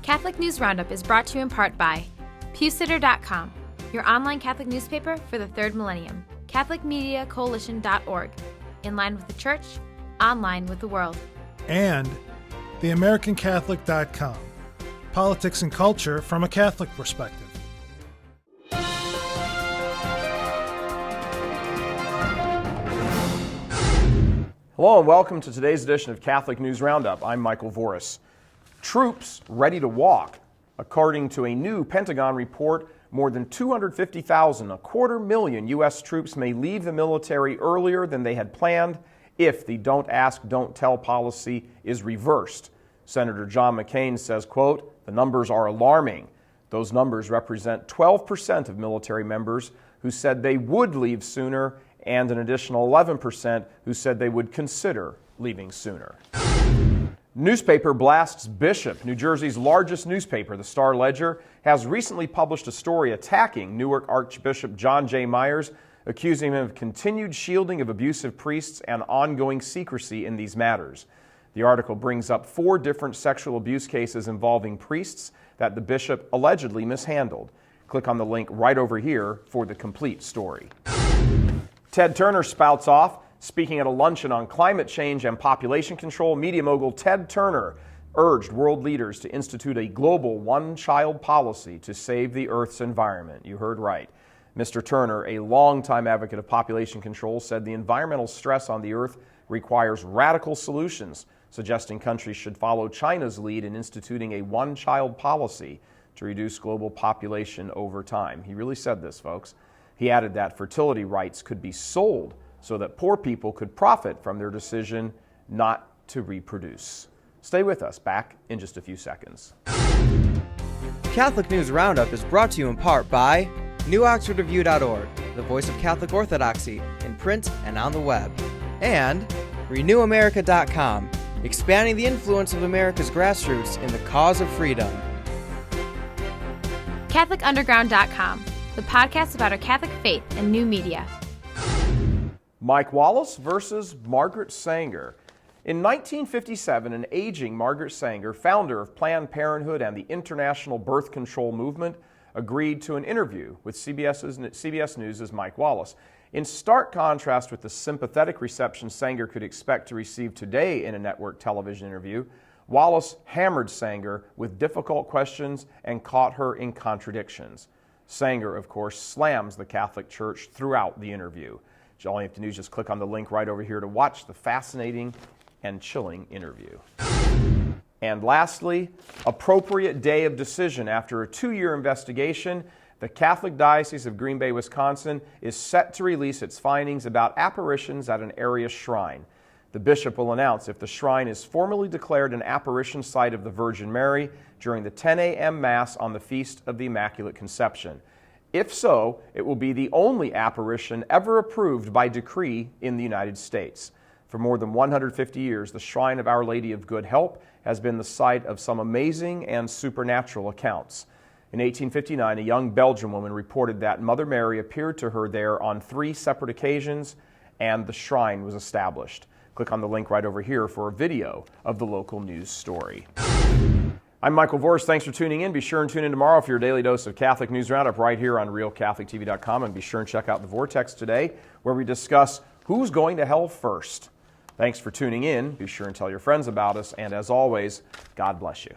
Catholic News Roundup is brought to you in part by PewSitter.com, your online Catholic newspaper for the third millennium, CatholicMediaCoalition.org, in line with the Church, online with the world. And TheAmericanCatholic.com, politics and culture from a Catholic perspective. Hello and welcome to today's edition of Catholic News Roundup. I'm Michael Voris. Troops ready to walk. According to a new Pentagon report, more than 250,000, a 250,000 U.S. troops may leave the military earlier than they had planned if the don't ask, don't tell policy is reversed. Senator John McCain says, quote, "The numbers are alarming. Those numbers represent 12% of military members who said they would leave sooner and an additional 11% who said they would consider leaving sooner." Newspaper blasts Bishop. New Jersey's largest newspaper, the Star-Ledger, has recently published a story attacking Newark Archbishop John J. Myers, accusing him of continued shielding of abusive priests and ongoing secrecy in these matters. The article brings up 4 different sexual abuse cases involving priests that the bishop allegedly mishandled. Click on the link right over here for the complete story. Ted Turner spouts off. Speaking at a luncheon on climate change and population control, media mogul Ted Turner urged world leaders to institute a global one-child policy to save the Earth's environment. You heard right. Mr. Turner, a longtime advocate of population control, said the environmental stress on the Earth requires radical solutions, suggesting countries should follow China's lead in instituting a one-child policy to reduce global population over time. He really said this, folks. He added that fertility rights could be sold so that poor people could profit from their decision not to reproduce. Stay with us. Back in just a few seconds. Catholic News Roundup is brought to you in part by NewOxfordReview.org, the voice of Catholic Orthodoxy, in print and on the web, and RenewAmerica.com, expanding the influence of America's grassroots in the cause of freedom. CatholicUnderground.com, the podcast about our Catholic faith and new media. Mike Wallace versus Margaret Sanger. In 1957, an aging Margaret Sanger, founder of Planned Parenthood and the international birth control movement, agreed to an interview with CBS News' Mike Wallace. In stark contrast with the sympathetic reception Sanger could expect to receive today in a network television interview, Wallace hammered Sanger with difficult questions and caught her in contradictions. Sanger, of course, slams the Catholic Church throughout the interview. All you have to do is just click on the link right over here to watch the fascinating and chilling interview. And lastly, appropriate day of decision. After a 2-year investigation, the Catholic Diocese of Green Bay, Wisconsin is set to release its findings about apparitions at an area shrine. The bishop will announce if the shrine is formally declared an apparition site of the Virgin Mary during the 10 a.m. Mass on the Feast of the Immaculate Conception. If so, it will be the only apparition ever approved by decree in the United States. For more than 150 years, the Shrine of Our Lady of Good Help has been the site of some amazing and supernatural accounts. In 1859, a young Belgian woman reported that Mother Mary appeared to her there on 3 separate occasions, and the shrine was established. Click on the link right over here for a video of the local news story. I'm Michael Voris. Thanks for tuning in. Be sure and tune in tomorrow for your daily dose of Catholic News Roundup right here on RealCatholicTV.com. And be sure and check out The Vortex today, where we discuss who's going to hell first. Thanks for tuning in. Be sure and tell your friends about us. And as always, God bless you.